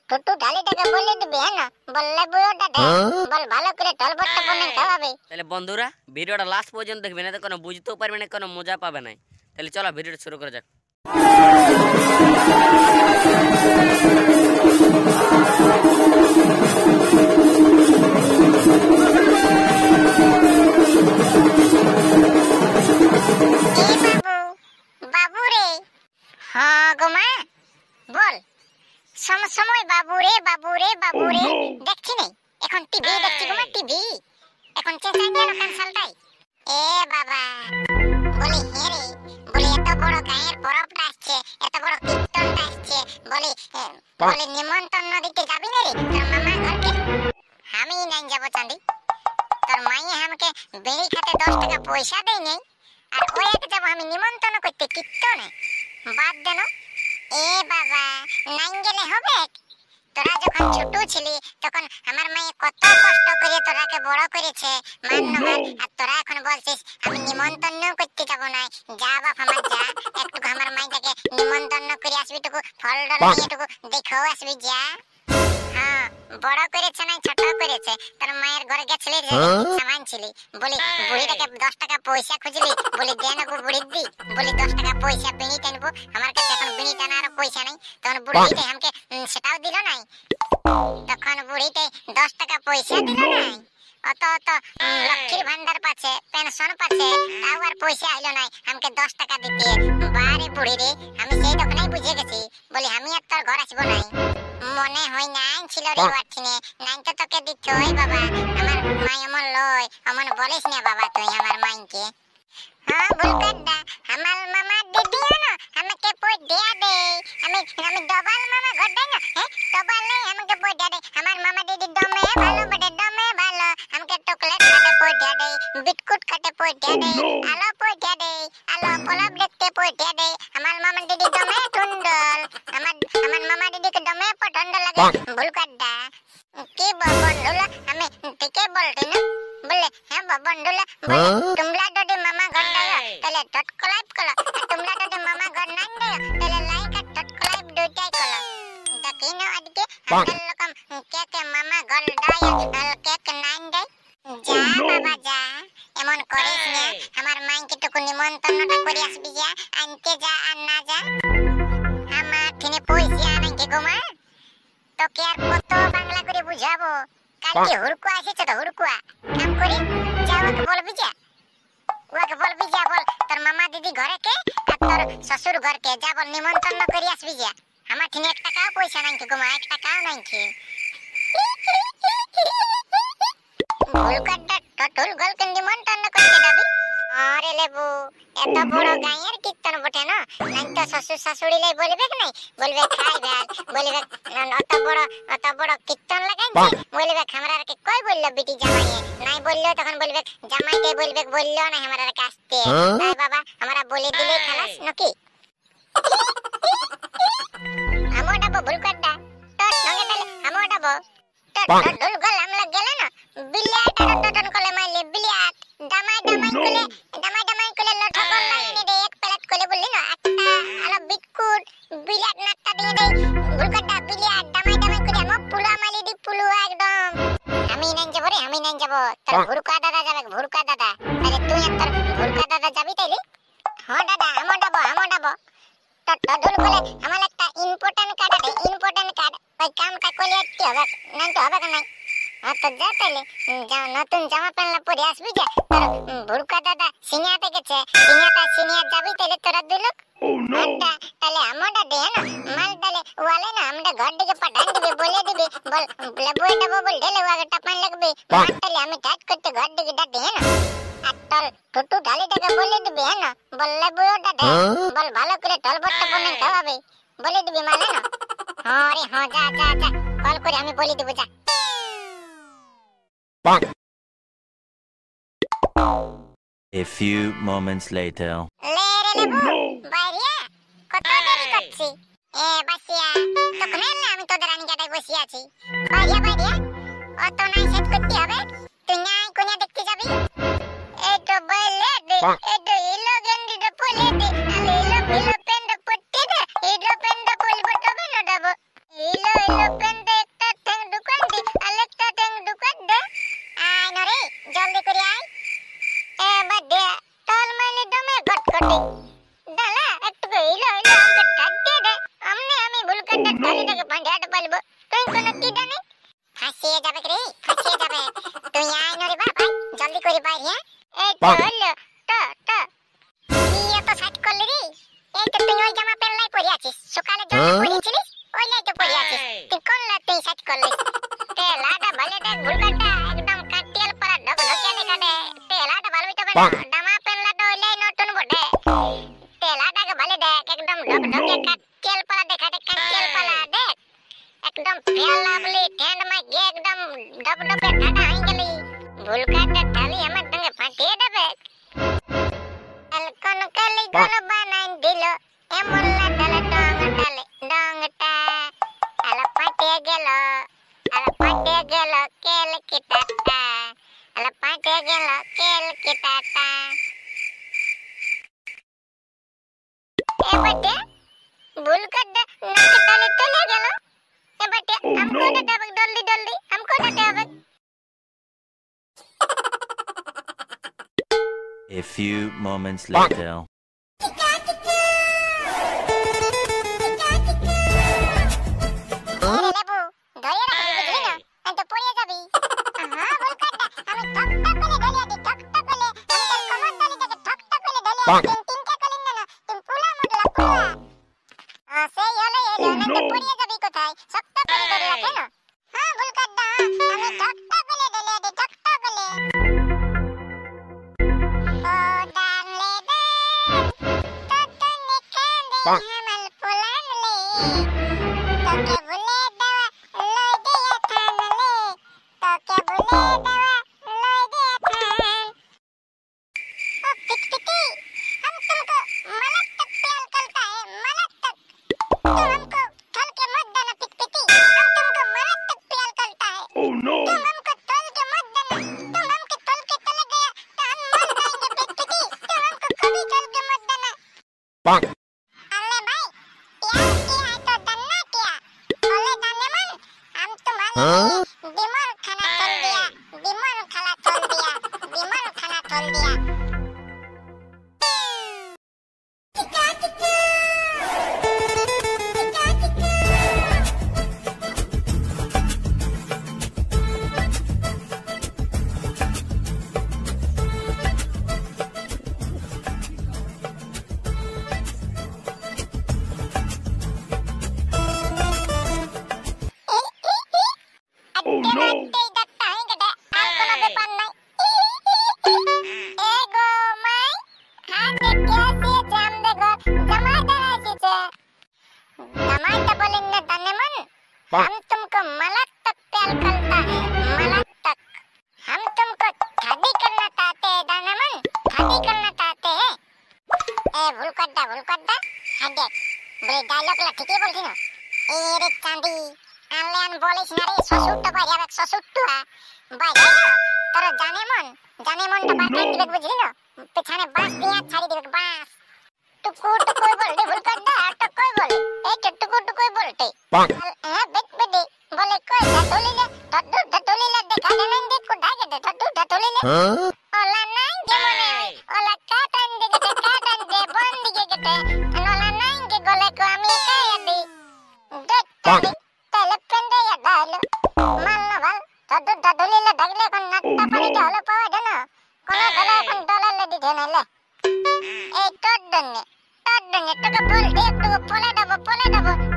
টুটু ঢালিটাকে বলে দিবি হ্যাঁ না, বললে বুড়োটা দে বল ভালো করে টলবটটা বনে খাওয়াবে। তাহলে বন্ধুরা ভিডিওটা লাস্ট পর্যন্ত দেখবে, না তো কোনো বুঝতেও পারবে না, কোনো মজা পাবে না। তাহলে চলো ভিডিওটা শুরু করা যাক। বাবু রে, হ্যাঁ গো মা বল। সময় বাবু রে বাবু রে বাবু রে, দেখছি নেই এখন টিভি দেখছি গো মা, টিভি এখন চেঁচাই কেন কানসালটাই। এ বাবা বলি হ্যাঁ রে, বলি এত বড় গায়ের পরবটা আসছে, এত বড় কীর্তনটা আসছে, বলি নিমন্ত্রণ দিতে যাবি না রে তোর মামার ঘরকে? আমি নাই যাবো চাঁদি, তোর মাইয়ে আমাকে বেড়ি খাতে 10 টাকা পয়সা দেয় নেই, আর ওই এক যাবো আমি নিমন্ত্রণ করতে কীর্তনে? বাদ দেন। এ বাবা নাই গেলে হবে? তোরা যখন ছোট ছিলি তখন আমার মায়ে কত কষ্ট করে তোরাকে বড় করেছে মান্যবার, আর তোরা এখন বলছিস আমি নিমন্ত্রণ করতে যাবো না। যা বাপ আমার যা, একটু আমার মাইটাকে নিমন্ত্রণ করে আসবি, টুকু ফল ডল নিয়ে টুকু দেখেও আসবি যা। হ্যাঁ বড় করেছে না ছোট করেছে, তোর মায়ের ঘরে গেছিলি সামান ছিলি, বলি বুড়িটাকে 10 টাকা পয়সা খুঁজলি, বলি দেন গো বুড়ি দি, বলি 10 টাকা পয়সা বিনি টানবো, আমার কাছে এখন বিনি টানার পয়সা নেই, তখন বুড়িতে আমাকে সেটাও দিল নাই, তখন বুড়িতে 10 টাকা পয়সা দিল নাই। অত লক্ষ্মীর ভান্ডার পাচ্ছে, পেনশন পাচ্ছে, তাও আর পয়সা আইলো নাই আমাকে 10 টাকা দিতে। বারে বুড়ি রে, আমি সেই তখনই বুঝে গেছি, বলি আমি আর তোর ঘর আসবো নাই। মনে হয় নাই ছিল রে ওয়াঠিনে, নাই তো তোকে দিত ওই বাবা, আমার মাই অমন লয়, অমন বলিস না বাবা তুই আমার মাইকে। হ্যাঁ বুলকাড্ডা, আমার মামা দিদিও না আমাকে পয় দেয়া দে, আমি ডবল মামা ঘর দেয় না, হ্যাঁ ডবল নেই আমাকে পয় দেয়া দে। আমার মামা দিদি দমে ভালো বটে, দমে ভালো, আমাকে চকলেট খাতে পয় দেয়া দে, বিস্কুট খাতে পয় দেয়া দে, আলো পয় দেয়া দে, আলো পলব দেখতে পয় দেয়া দে। আমার মামা দিদি দমে টুন্ডল, আমার মামা দিদিকে দমে পছন্দ লাগে। বুলকাড্ডা কি বন্ধুলা, আমি ঠিকই বলছি না? বলে হ্যাঁ বন্ধুলা, বলে তোমরা যদি মামা ঘর দেয় তাহলে সাবস্ক্রাইব করো, তোমরা যদি মামা ঘর না দেয় তাহলে লাইক আর সাবস্ক্রাইব দুইটাই করো। দেখি না আজকে আমাদের রকম কে মামা ঘর দেয় আর কে নাই দেয়। যা বাবা যা, এমন করিস না, আমার মাইকে টুকু নিমন্ত্রণটা করে আসবি যা, আনতে যা আর না যা। আমার ঠিনে পয়সা আনাইকে গো মা, তোকে আর কত বাংলা করে বুঝাবো। কালকে হুড়কুয়া এসেছে তো, হুড়কুয়া কাম করি যা, ওকে বলবি যা, ওকে বলবি যা, বল তোর মামা দিদি ঘরে কে আর তোর শ্বশুর ঘরকে যা, বল নিমন্ত্রণ করে আসবি যা। আমার ঠিনে 1 টাকাও পয়সা নাই গো মা, 1 টাকাও নাই। ভুলকাড্ডা টটুল গলকে নিমন্ত্রণ করতে যাবি? আরে লেবু এত বড় গায়ের কীর্তন বটে না, নাই তো শ্বশুর শাশুড়ি লাই বলবে কি নাই, বলবে খাই ভাত, বলবে অত বড় কীর্তন লাগাইছে, বলবে আমরাকে কই বললো বিটি জামাইয়ে, নাই বললো তখন বলবে জামাইকে বলবে বললো না আমরাকে আসতে। তাই বাবা আমরা বলে দিলেই খালাস নাকি? আমো ডাবো ভুলকাড্ডা তো সঙ্গে তাহলে আমো ডাবো তো ঢুল গল আমরা গেল না, বিলিয়াট টটন কলে মাইলে বিলিয়াট দামাই কলে লঠকল লাইনে দে, 1 প্লেট কলে বললি না, একটা আলো বিস্কুট বিলিয়াট নাটটা দিয়ে দে। ভুলকাড্ডা বিলিয়াট দামাই করে আমো পুলা মাইলি দি, পুলু একদম। আমি নাই যাব রে, আমি নাই যাব, তোর ভুরকা দাদা যাবে, ভুরকা দাদা। তাহলে তুই আর তোর ভুরকা দাদা যাবি তাইলে? হ্যাঁ দাদা আমো ডাবো তো ঢুল গলে আমার একটা ইম্পর্টেন্ট কার্ড আছে, ইম্পর্টেন্ট কার্ড, ওই কামটা করলে কি হবে, নাই তো হবে না। তো যা তাইলে, নতুন জামা প্যান্ট পরে আসবি যা, তোর ভুরকা দাদা সিনিয়াতে গেছে, সিনিয়া যাবি তাইলে তোরা দুই লোক। তাহলে আমরা দে না মাল, তাহলে ওয়ালে না আমরা ঘর দিকে পাঠান দিবে, বলে দিবি বল লেবু ডাবো বল ঢেলে ওয়াগে টাপান লাগবে, তাহলে আমি টাইট করতে ঘর দিকে ডাটে হ্যাঁ না। আর তোর টুটু ঢালিটাকে বলে দিবি হ্যাঁ না, বল লেবু ডাটে, বল ভালো করে টলবটটা বনে খাওয়াবে, বলে দিবি মানে না। হ্যাঁ রে হ্যাঁ, যা কল করে আমি বলে দিব যা। A few moments later. বাইরিয়া কত দেরি করছি? বাসিয়া তখন এলে আমি তোদের রানী গাটায় বসে আছি। বাইরিয়া অত নাই সেট করতে হবে, তুই নাই কোনিয়া দেখতে যাবি? এই তো বলে দে, এই তো এলো গেন্ডিটা বলে দে, দে ডালা একটু ইলো ইলো আমাকে ঢাকতে দে আমনে আমি ভুলকাটা ডালিটাকে পাঁজাটা পালবো তুই কোন কি জানি ফাঁসিয়ে যাবে রে ফাঁসিয়ে যাবে তুই আয় নরে বাবা জলদি করে বাইরে এই তো হলো তো কি এত সাইড করলি রে এই তো তুই ওই জামা প্যান্ট পরে আছিস সকালে জামা পরেছিলিস ওই লাই তো পরে আছিস তুই কোন লা তুই সাইড করলিস তেলাটা ভালো দেখ ভুলকাটা একদম কাটিয়াল পরা ঢকঢকিয়া দেখা দে তেলাটা ভালো হইতে পারে জামা প্যান্ট ওই লাই নতুন বটে তেলাটাকে ভালো দেখ একদম ঢকঢকিয়া কাটিয়াল পরা দেখা দে কাটিয়াল পরা দেখ একদম পেলা বলি ঠ্যান্ড মা গে একদম ডবডবে ঠাডা হই গেলি ভুলকাটা ডালি আমার সঙ্গে ফাটিয়ে দেবে কোন কালি কোন বানাই দিল এমন লাডালে ডংটা আলা ফাটিয়ে গেল কেল কিটাটা আলা ফাটিয়ে গেল কেল কিটাটা এ বেটে ভুলকাটা নাক ডালে চলে গেল এ বেটে हमको दे दे जल्दी हमको दे दे A few moments later. লেবু ধরে রাখবি বুঝলি না আমি তো পড়ে যাবি হ্যাঁ ভুলকাটা আমি ঠক ঠক করে ধরিয়া দি ঠক ঠক করে আমি তোর কমর ধরে থেকে ঠক ঠক করে ধরিয়া দি তিনটা কলিন না তুমি পুলা মডলা পুলা সেই হলো এলো না তো পড়ে যাবি কোথায় শক্ত করে ধরে রাখে না হ্যাঁ ভুলকাটা আমি ঠক ঠক করে ধরিয়া দি ঠক ঠক করে ও ডালে দে তো তনে কাঁদে হামাল পুলানলে তোকে ভুলে দেওয়া লই দিয়া থানলে তোকে ভুলে দেওয়া লই দিয়া থান ओ पिटपिटी हम तुमको मलक तक प्यार करता है मलक तक तुम हमको थल के मत देना पिटपिटी हम तुमको मलक तक प्यार करता है तुम हमको थल के मत देना तुम हमके थल के चले गया तो हम मर जाएंगे पिटपिटी तुम हमको कभी थल के मत देना अरे भाई प्यार किया है तो दन्ना किया बोले दाने मन हम तुम्हारे लिए बीमार खाना तोल दिया हम तुमको मलक तक प्यार करता है मलक तक हम तुमको शादी करना चाहते हैं दानमन शादी करना चाहते हैं ए भूलकड्डा हाडे বলে ডায়লগলা ঠিকই বলছি না এই রে চাঁদি আনলেন বলিস না রে সসুরটা বাজাবে সসুরটা বাজায় না তোর জানেমনটা বাটাই দিবে বুঝলি না পেছনে বাঁশ দিয়ে ছাড়ি দিবে বাঁশ টুকু টুকু বল রে ভুলকড্ডা টুকু বল এই টুকু টুকু বলতে হ্যাঁ বেদে বলে কই ঢটুলিলে দেখা দেন দেখ কোথায় গেছে ঢটুলিলে ওলা নাই যেমনে ওলা কাটান দে বন দিকে গেতে ওলা নাই কে গলে কো আমি একাই আদি দেখ তাহলে পেন্ডে ডালো মাননা ভাল ঢটুলিলে ডাকলে কোন নাট্টা পানিটা হলো পাওয়া যায় না কোন গলা এখন ডলালে দিতে নাইলে এই তোর জন্য তোকে বল দে তোকে পলে দেবো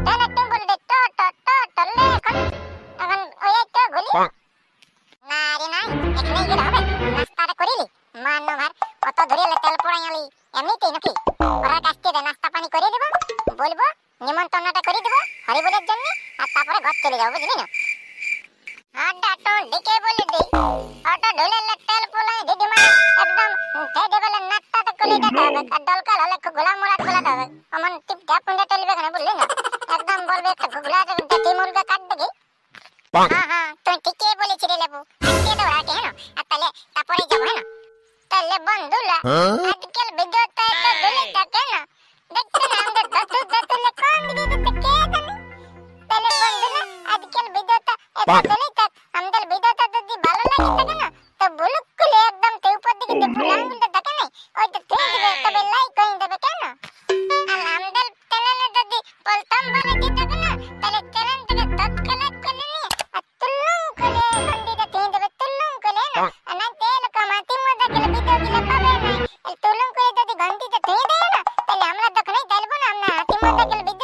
তাহলে তুই বল দে তো লে এখন ওই তো গুলি না রে না এখানে গেলে হবে নাস্তাটা করিলি মানো ভার অত ধরিলে তেল পড়াইলি এমনিতেই নাকি ওরা কাছে দে নাস্তা পানি করে দেব বলবো নিমন্ত্রণটা করে দেব হরিবলের জন্য আর তারপরে ঘর চলে যাবো বুঝলি না আড্ডা তো ডেকে বলে দে অটো ধরিলে তেল পড়াই দিদি মানে একদম দে বলে নাস্তাটা করে দিতে হবে আর দলকাল হলে ঘোলা মোড়া খোলাতে হবে আমার টিপ ঢাপ পুঁজা চলবে কেন বললি না একদম বলবে একটা ঘুগলা দেখি মুরগা কাট দেখি হ্যাঁ তুই ঠিকই বলেছিস রে লেবু আজকে তো রাতে হ্যাঁ আর তাহলে তারপরে যাবো হ্যাঁ তাহলে বন্ধুরা আজকাল ভিডিওটা তো দিলে থাকে না দেখতে না আমাদের দতুলে কোন দিকে কে জানে তাহলে বন্ধুরা আজকাল ভিডিওটা এটা দিলে থাক আমাদের ভিডিওটা যদি ভালো লাগে থাকে না তো বুলুক করে একদম তে উপর দিকে যে বুলাঙ্গুলটা থাকে না ওইটা ঠিক দিবে তবে লাইক করে বিদ্যা গেল